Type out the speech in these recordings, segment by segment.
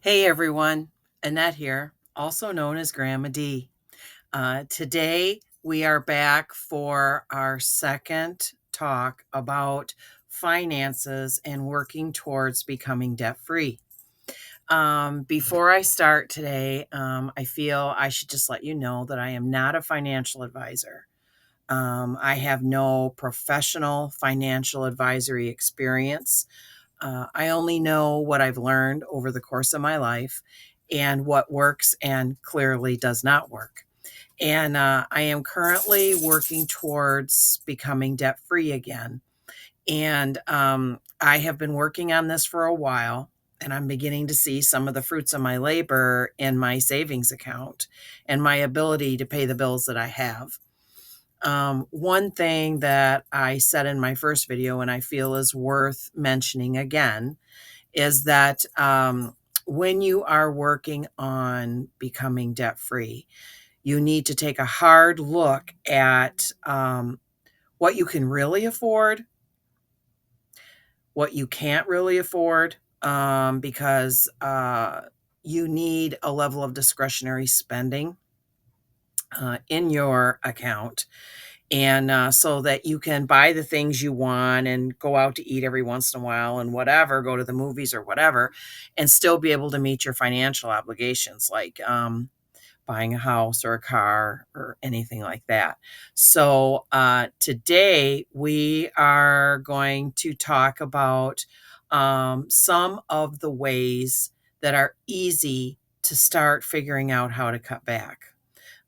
Hey everyone, Annette here, also known as Grandma D. Today we are back for our second talk about finances and working towards becoming debt free. Before I start today, I feel I should just let you know that I am not a financial advisor. I have no professional financial advisory experience. I only know what I've learned over the course of my life and what works and clearly does not work. And I am currently working towards becoming debt free again. And I have been working on this for a while, and I'm beginning to see some of the fruits of my labor in my savings account and my ability to pay the bills that I have. One thing that I said in my first video and I feel is worth mentioning again is that when you are working on becoming debt free, you need to take a hard look at what you can really afford, what you can't really afford, because you need a level of discretionary spending in your account. And so that you can buy the things you want and go out to eat every once in a while and whatever, go to the movies or whatever, and still be able to meet your financial obligations, like buying a house or a car or anything like that. So today we are going to talk about some of the ways that are easy to start figuring out how to cut back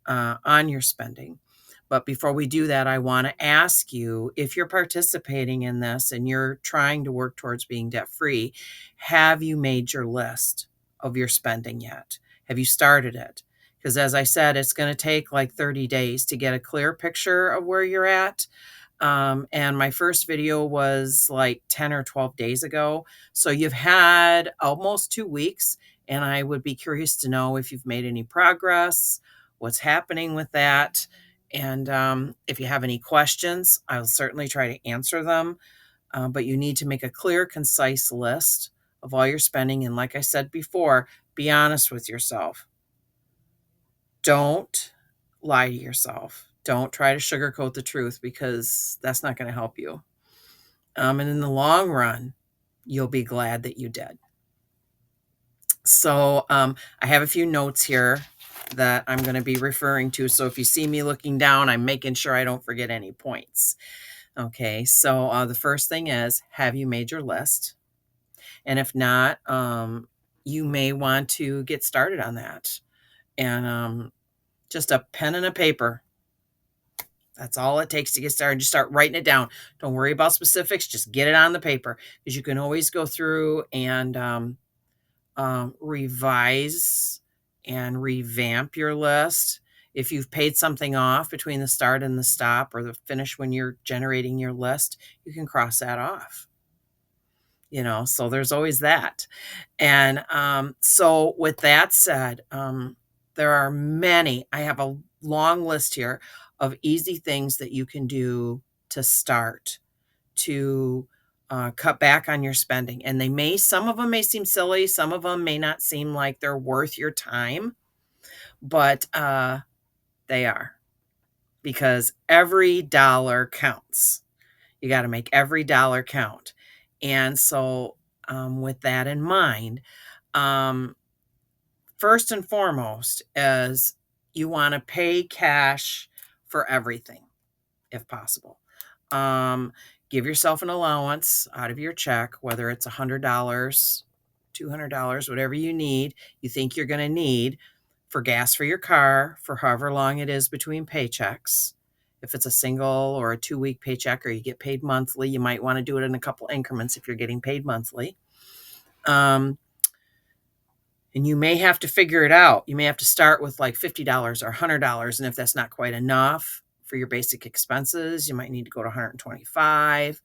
on your spending. But before we do that, I want to ask you, if you're participating in this and you're trying to work towards being debt free, have you made your list of your spending yet? Have you started it? Because as I said, it's going to take like 30 days to get a clear picture of where you're at. And my first video was like 10 or 12 days ago. So you've had almost 2 weeks, and I would be curious to know if you've made any progress, what's happening with that. And if you have any questions, I'll certainly try to answer them. But you need to make a clear, concise list of all your spending. And like I said before, be honest with yourself. Don't lie to yourself. Don't try to sugarcoat the truth, because that's not going to help you. And in the long run, you'll be glad that you did. So I have a few notes here that I'm going to be referring to. So if you see me looking down, I'm making sure I don't forget any points. Okay, so the first thing is, have you made your list? And if not, you may want to get started on that. And just a pen and a paper. That's all it takes to get started. Just start writing it down. Don't worry about specifics. Just get it on the paper, because you can always go through and revise and revamp your list. If you've paid something off between the start and the stop or the finish when you're generating your list, you can cross that off. So there's always that. And so with that said, there are many, I have a long list here of easy things that you can do to start to cut back on your spending. And some of them may seem silly, some of them may not seem like they're worth your time, but they are, because every dollar counts. You got to make every dollar count. And so, with that in mind, first and foremost is you want to pay cash for everything if possible. Give yourself an allowance out of your check, whether it's $100, $200, whatever you think you're going to need for gas for your car for however long it is between paychecks. If it's a single or a 2-week paycheck, or you get paid monthly, you might want to do it in a couple increments if you're getting paid monthly. And you may have to figure it out. You may have to start with like $50 or $100. And if that's not quite enough for your basic expenses, you might need to go to $125.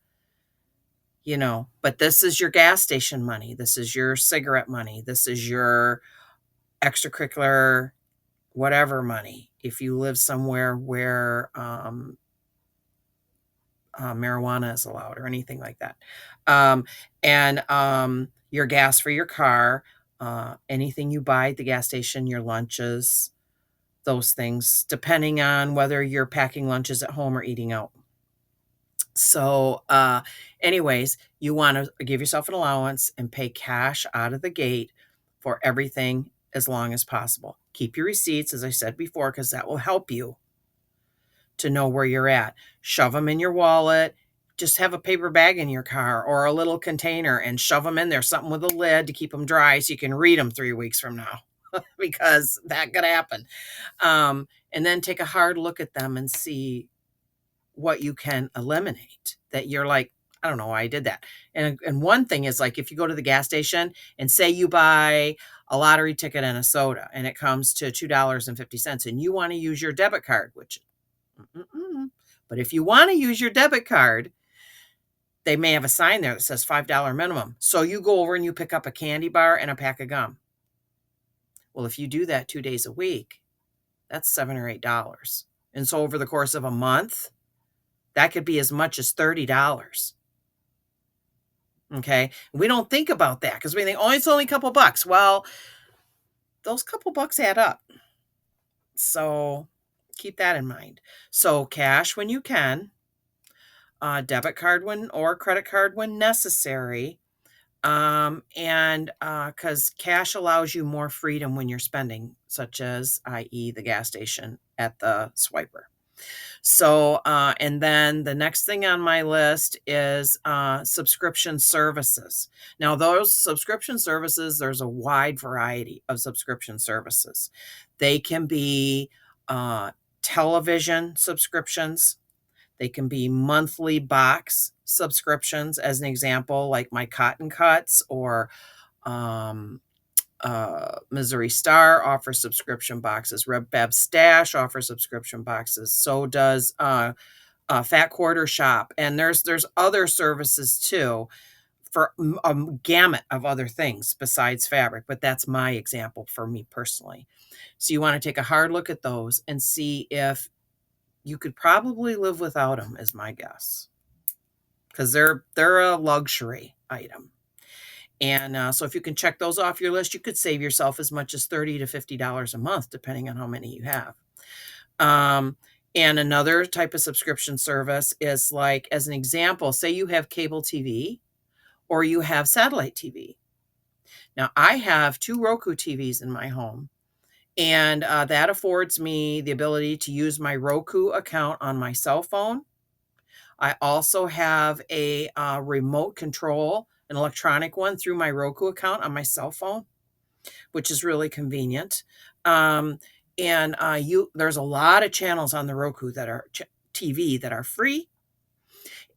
But this is your gas station money. This is your cigarette money. This is your extracurricular whatever money. If you live somewhere where marijuana is allowed or anything like that. And your gas for your car. anything you buy at the gas station, your lunches, those things, depending on whether you're packing lunches at home or eating out. So, anyways, you want to give yourself an allowance and pay cash out of the gate for everything as long as possible. Keep your receipts, as I said before, because that will help you to know where you're at. Shove them in your wallet. Just have a paper bag in your car or a little container and shove them in there, something with a lid to keep them dry so you can read them 3 weeks from now, because that could happen. And then take a hard look at them and see what you can eliminate that you're like, I don't know why I did that. And one thing is, like, if you go to the gas station and say you buy a lottery ticket and a soda and it comes to $2.50 and you want to use your debit card, which, but if you want to use your debit card, they may have a sign there that says $5 minimum. So you go over and you pick up a candy bar and a pack of gum. Well, if you do that 2 days a week, that's $7 or $8. And so over the course of a month, that could be as much as $30. Okay. We don't think about that because we think, oh, it's only a couple bucks. Well, those couple bucks add up. So keep that in mind. So cash when you can, debit card when or credit card when necessary. And because cash allows you more freedom when you're spending, such as, i.e., the gas station at the swiper. So, and then the next thing on my list is subscription services. Now, those subscription services, there's a wide variety of subscription services. They can be television subscriptions. They can be monthly box subscriptions, as an example, like my Cotton Cuts or Missouri Star offers subscription boxes. Red Bab Stash offers subscription boxes. So does Fat Quarter Shop. And there's other services too for a gamut of other things besides fabric, but that's my example for me personally. So you want to take a hard look at those and see if you could probably live without them, is my guess, because they're a luxury item. And so if you can check those off your list, you could save yourself as much as $30 to $50 a month, depending on how many you have. And another type of subscription service is, like, as an example, say you have cable TV or you have satellite TV. Now, I have 2 Roku TVs in my home, and that affords me the ability to use my Roku account on my cell phone. I also have a remote control, an electronic one, through my Roku account on my cell phone, which is really convenient. And there's a lot of channels on the Roku that are TV that are free.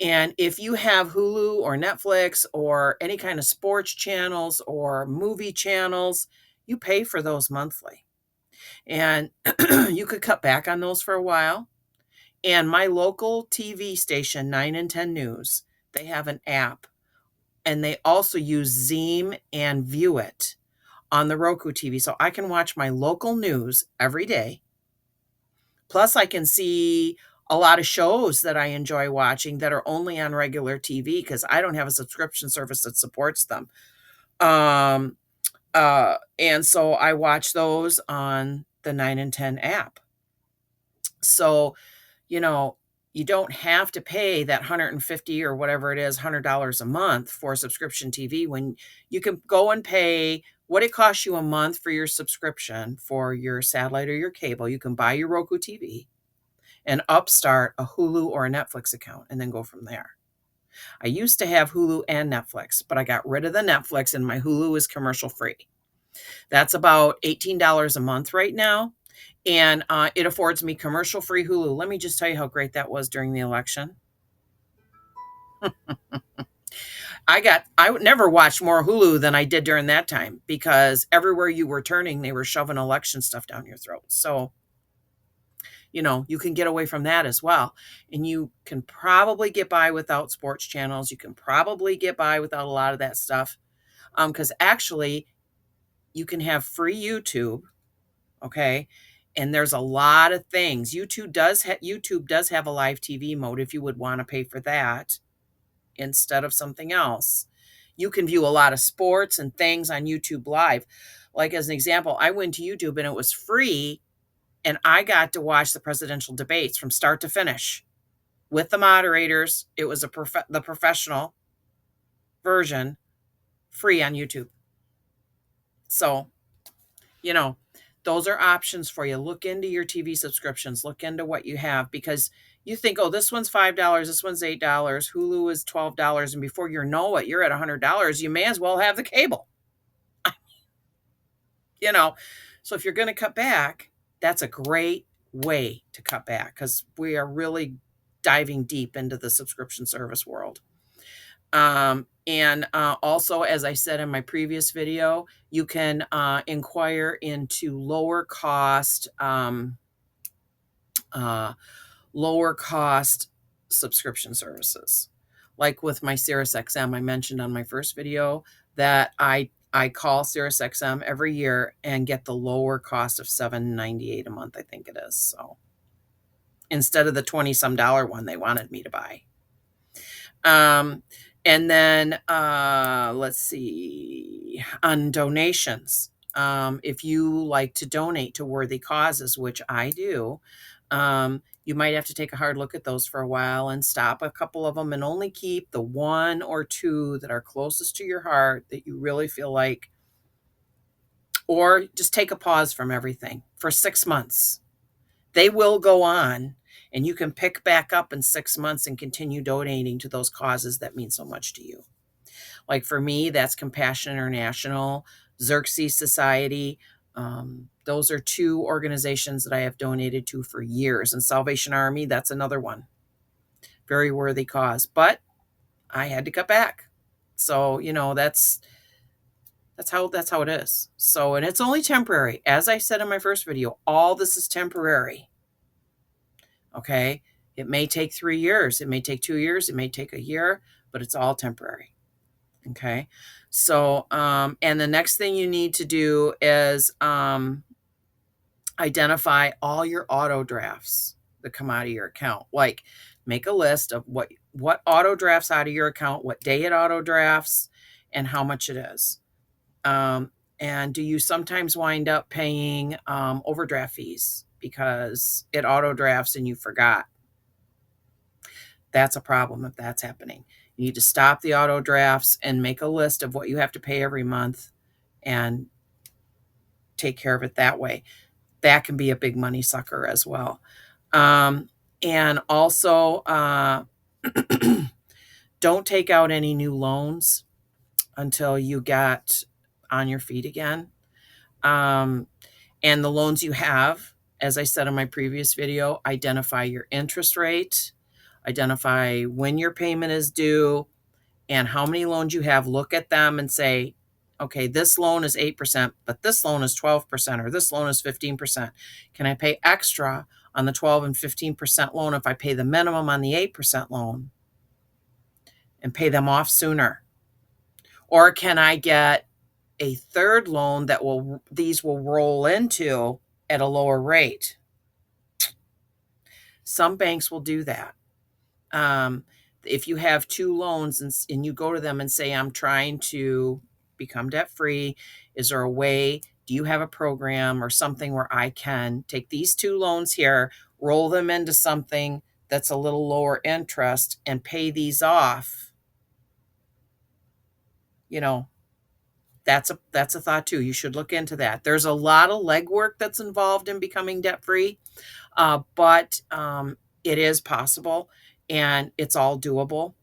And if you have Hulu or Netflix or any kind of sports channels or movie channels, you pay for those monthly. And you could cut back on those for a while. And my local TV station, 9 and 10 News, they have an app. And they also use Zeem and View It on the Roku TV. So I can watch my local news every day. Plus, I can see a lot of shows that I enjoy watching that are only on regular TV because I don't have a subscription service that supports them. And so I watch those on the 9 and 10 app. So, you don't have to pay that $150 or whatever it is, $100 a month for subscription TV when you can go and pay what it costs you a month for your subscription for your satellite or your cable. You can buy your Roku TV and upstart a Hulu or a Netflix account and then go from there. I used to have Hulu and Netflix, but I got rid of the Netflix and my Hulu is commercial free. That's about $18 a month right now. And it affords me commercial free Hulu. Let me just tell you how great that was during the election. I never watched more Hulu than I did during that time because everywhere you were turning, they were shoving election stuff down your throat. So, you can get away from that as well. And you can probably get by without sports channels. You can probably get by without a lot of that stuff. Because actually, you can have free YouTube. Okay. And there's a lot of things. YouTube does have a live TV mode if you would want to pay for that instead of something else. You can view a lot of sports and things on YouTube Live. Like, as an example, I went to YouTube and it was free, and I got to watch the presidential debates from start to finish with the moderators. It was the professional version, free on YouTube. So, you know, those are options for you. Look into your TV subscriptions. Look into what you have, because you think, oh, this one's $5, this one's $8, Hulu is $12, and before you know it, you're at $100. You may as well have the cable. So if you're going to cut back, that's a great way to cut back, because we are really diving deep into the subscription service world. And also, as I said in my previous video, you can inquire into lower cost subscription services. Like with my SiriusXM, I mentioned on my first video that I call SiriusXM every year and get the lower cost of $7.98 a month, I think it is. So instead of the 20-some dollar one they wanted me to buy. And then let's see, on donations. If you like to donate to worthy causes, which I do, you might have to take a hard look at those for a while and stop a couple of them and only keep the one or two that are closest to your heart that you really feel like, or just take a pause from everything for 6 months. They will go on, and you can pick back up in 6 months and continue donating to those causes that mean so much to you. Like for me, that's Compassion International, Xerxes Society. Those are two organizations that I have donated to for years. And Salvation Army, that's another one. Very worthy cause. But I had to cut back. So, that's how it is. So, and it's only temporary. As I said in my first video, all this is temporary. Okay? It may take 3 years. It may take 2 years. It may take a year, but it's all temporary. Okay? So, and the next thing you need to do is identify all your auto drafts that come out of your account. Like, make a list of what auto drafts out of your account, what day it auto drafts, and how much it is. And do you sometimes wind up paying overdraft fees because it auto drafts and you forgot? That's a problem if that's happening. You need to stop the auto drafts and make a list of what you have to pay every month and take care of it that way. That can be a big money sucker as well. And also, don't take out any new loans until you get on your feet again. And the loans you have, as I said in my previous video, identify your interest rate, identify when your payment is due, and how many loans you have. Look at them and say, okay, this loan is 8%, but this loan is 12%, or this loan is 15%. Can I pay extra on the 12 and 15% loan if I pay the minimum on the 8% loan and pay them off sooner? Or can I get a third loan that these will roll into at a lower rate? Some banks will do that. If you have 2 loans and you go to them and say, I'm trying to become debt free, is there a way, do you have a program or something where I can take these 2 loans here, roll them into something that's a little lower interest and pay these off? That's a thought too. You should look into that. There's a lot of legwork that's involved in becoming debt free, but it is possible and it's all doable.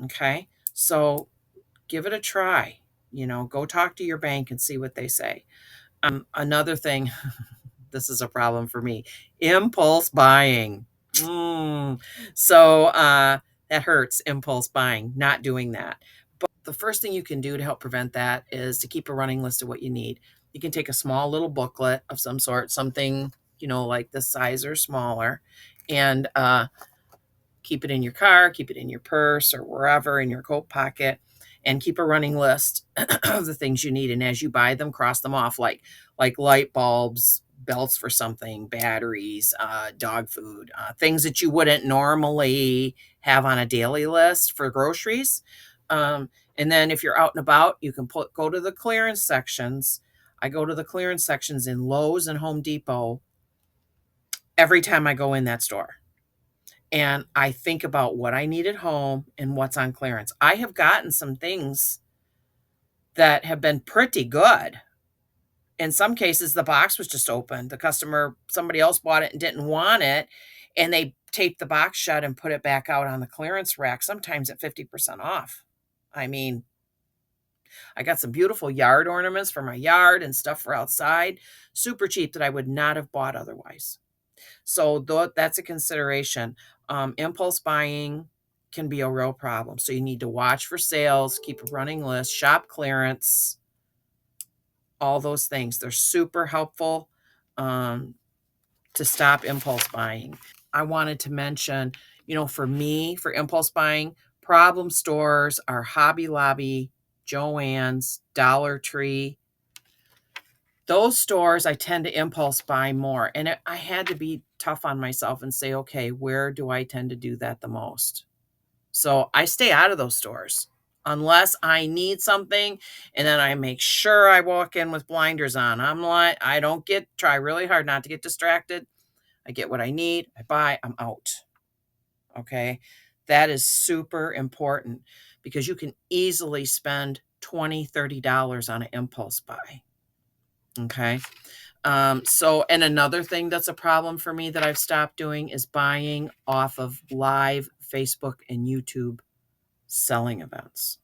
Okay, so give it a try. Go talk to your bank and see what they say. Another thing, this is a problem for me, impulse buying. So that hurts, impulse buying, not doing that. But the first thing you can do to help prevent that is to keep a running list of what you need. You can take a small little booklet of some sort, something, like this size or smaller, and keep it in your car, keep it in your purse or wherever, in your coat pocket, and keep a running list of the things you need. And as you buy them, cross them off, like light bulbs, belts for something, batteries, dog food, things that you wouldn't normally have on a daily list for groceries. And And then if you're out and about, you can go to the clearance sections. I go to the clearance sections in Lowe's and Home Depot every time I go in that store. And I think about what I need at home and what's on clearance. I have gotten some things that have been pretty good. In some cases, the box was just open. Somebody else bought it and didn't want it, and they taped the box shut and put it back out on the clearance rack, sometimes at 50% off. I mean, I got some beautiful yard ornaments for my yard and stuff for outside, super cheap that I would not have bought otherwise. So that's a consideration. Impulse buying can be a real problem. So you need to watch for sales, keep a running list, shop clearance, all those things. They're super helpful to stop impulse buying. I wanted to mention, for me, for impulse buying, problem stores are Hobby Lobby, Joann's, Dollar Tree. Those stores, I tend to impulse buy more. And I had to be tough on myself and say, okay, where do I tend to do that the most? So I stay out of those stores unless I need something. And then I make sure I walk in with blinders on. I don't try really hard not to get distracted. I get what I need. I buy, I'm out. Okay. That is super important because you can easily spend $20, $30 on an impulse buy. Okay. And another thing that's a problem for me that I've stopped doing is buying off of live Facebook and YouTube selling events.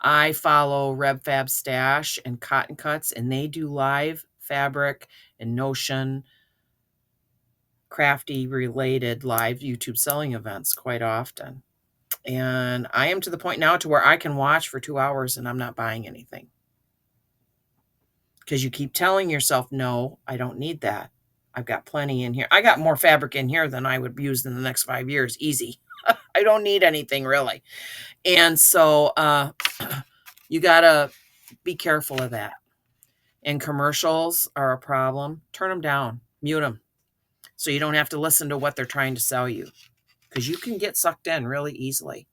I follow RevFab Stash and Cotton Cuts, and they do live fabric and Notion crafty related live YouTube selling events quite often. And I am to the point now to where I can watch for 2 hours and I'm not buying anything. Because you keep telling yourself, no, I don't need that. I've got plenty in here. I got more fabric in here than I would use in the next 5 years. Easy. I don't need anything really. And so you got to be careful of that. And commercials are a problem. Turn them down. Mute them. So you don't have to listen to what they're trying to sell you. Because you can get sucked in really easily.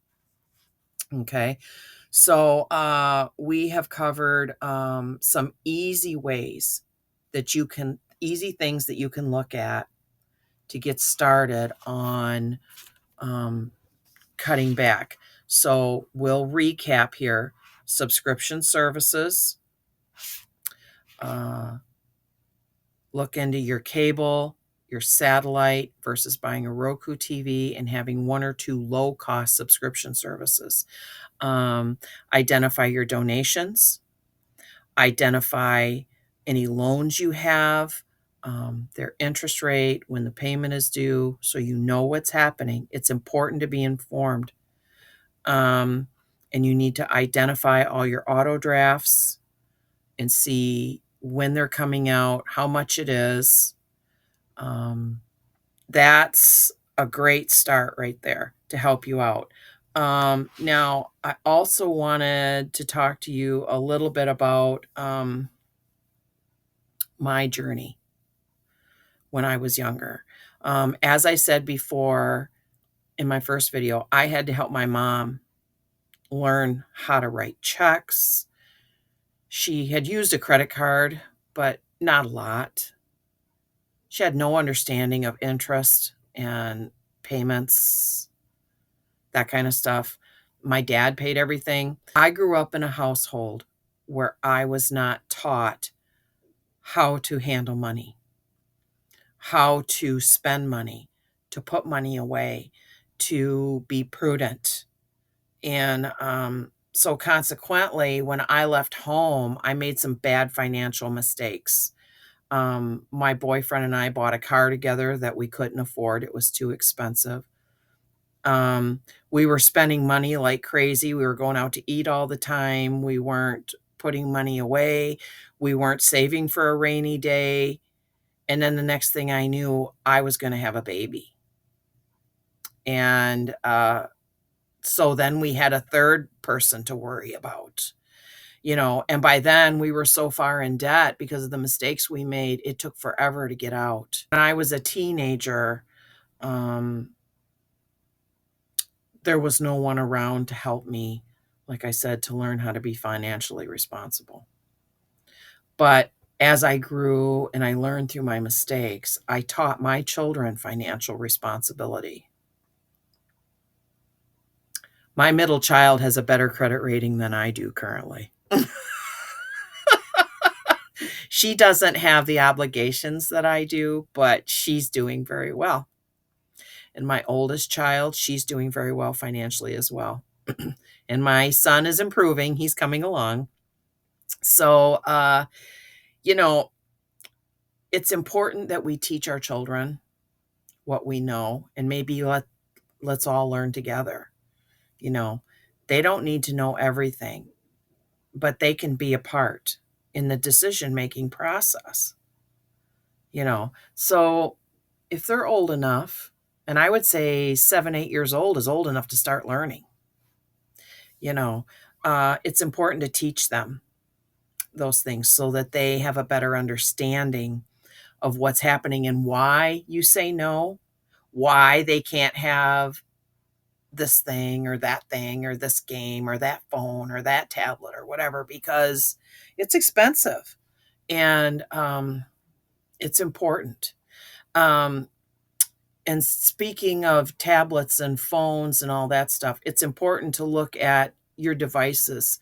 Okay. So we have covered some easy things that you can look at to get started on cutting back. So we'll recap here. Subscription services. Look into your cable, your satellite versus buying a Roku TV and having 1 or 2 low-cost subscription services. Identify your donations. Identify any loans you have, their interest rate, when the payment is due, so you know what's happening. It's important to be informed. And you need to identify all your auto drafts and see when they're coming out, how much it is. That's a great start right there to help you out. Now, I also wanted to talk to you a little bit about my journey when I was younger. As I said before in my first video, I had to help my mom learn how to write checks. She had used a credit card, but not a lot. She had no understanding of interest and payments, that kind of stuff. My dad paid everything. I grew up in a household where I was not taught how to handle money, how to spend money, to put money away, to be prudent. And so consequently, when I left home, I made some bad financial mistakes. My boyfriend and I bought a car together that we couldn't afford. It was too expensive. We were spending money like crazy. We were going out to eat all the time. We weren't putting money away. We weren't saving for a rainy day. And then the next thing I knew, I was going to have a baby. And so then we had a third person to worry about. And by then we were so far in debt because of the mistakes we made, it took forever to get out. When I was a teenager, there was no one around to help me, like I said, to learn how to be financially responsible. But as I grew and I learned through my mistakes, I taught my children financial responsibility. My middle child has a better credit rating than I do currently. She doesn't have the obligations that I do, but she's doing very well. And my oldest child, she's doing very well financially as well. And my son is improving. He's coming along. So, you know, it's important that we teach our children what we know, and maybe let's all learn together. You know, they don't need to know everything, but they can be a part in the decision-making process. So if they're old enough, and I would say 7, 8 years old is old enough to start learning, it's important to teach them those things so that they have a better understanding of what's happening and why you say no, why they can't have this thing or this game or that phone or that tablet or whatever, because it's expensive and it's important. And speaking of tablets and phones and all that stuff, it's important to look at your devices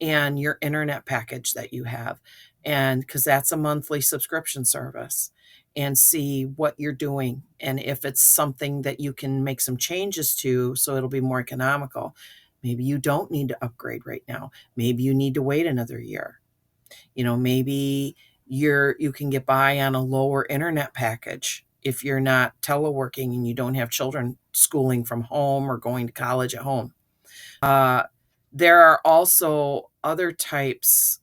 and your internet package that you have, and because that's a monthly subscription service, and see what you're doing and if it's something that you can make some changes to so it'll be more economical. Maybe you don't need to upgrade right now. Maybe you need to wait another year. Maybe you can get by on a lower internet package if you're not teleworking and you don't have children schooling from home or going to college at home. There are also other types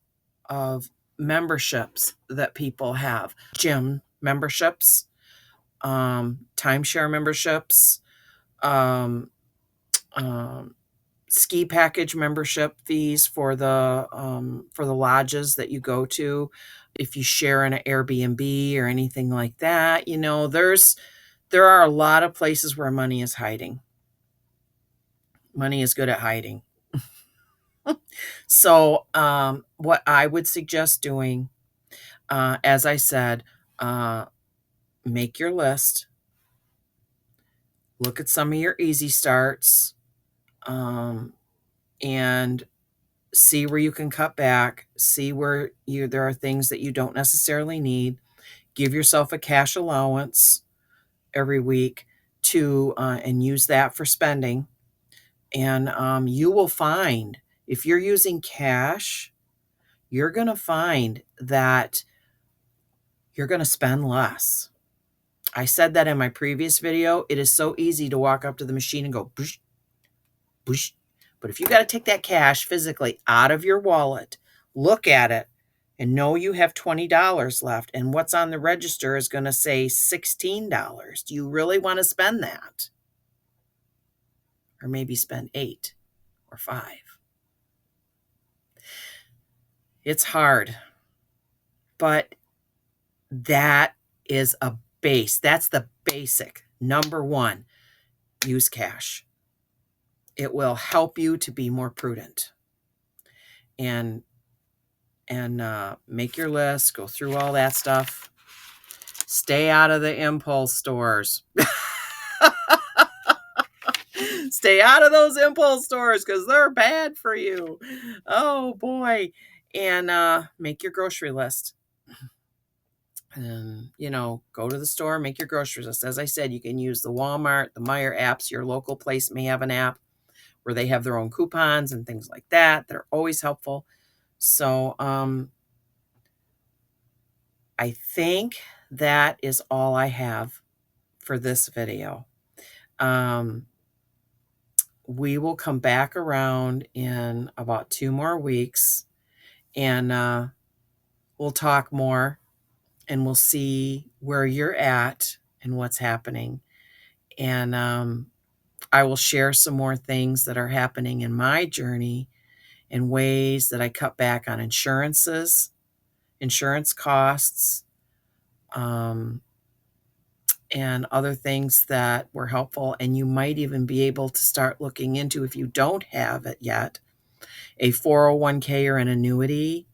of memberships that people have: gym memberships, timeshare memberships, um, ski package membership fees for the lodges that you go to. If you share an Airbnb or anything like that, there are a lot of places where money is hiding. Money is good at hiding. So, what I would suggest doing, as I said, make your list, look at some of your easy starts, and see where you can cut back, see where there are things that you don't necessarily need. Give yourself a cash allowance every week and use that for spending. And you will find, if you're using cash, you're going to find that you're going to spend less. I said that in my previous video. It is so easy to walk up to the machine and go, boosh, boosh. But if you got to take that cash physically out of your wallet, look at it, and know you have $20 left, and what's on the register is going to say $16. Do you really want to spend that? Or maybe spend 8 or 5. It's hard, but that is a base. That's the basic. Number 1, use cash. It will help you to be more prudent and make your list, go through all that stuff. Stay out of the impulse stores. Stay out of those impulse stores because they're bad for you. Oh boy. And make your grocery list. And go to the store, make your grocery list. As I said, you can use the Walmart, the Meijer apps. Your local place may have an app where they have their own coupons and things like that. They're always helpful. So I think that is all I have for this video. We will come back around in about 2 more weeks, and we'll talk more, and we'll see where you're at and what's happening. And I will share some more things that are happening in my journey and ways that I cut back on insurance costs, and other things that were helpful. And you might even be able to start looking into, if you don't have it yet, a 401k or an annuity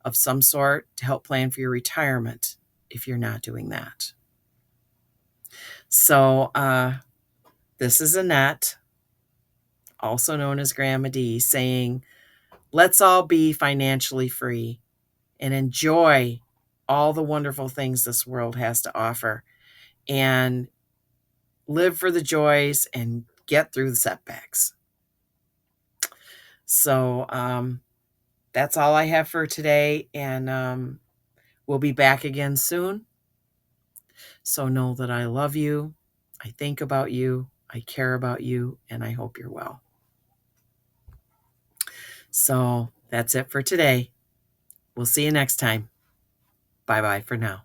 of some sort to help plan for your retirement if you're not doing that. So this is Annette, also known as Grandma D, saying, let's all be financially free and enjoy all the wonderful things this world has to offer, and live for the joys and get through the setbacks. So that's all I have for today, and we'll be back again soon. So know that I love you, I think about you, I care about you, and I hope you're well. So that's it for today. We'll see you next time. Bye-bye for now.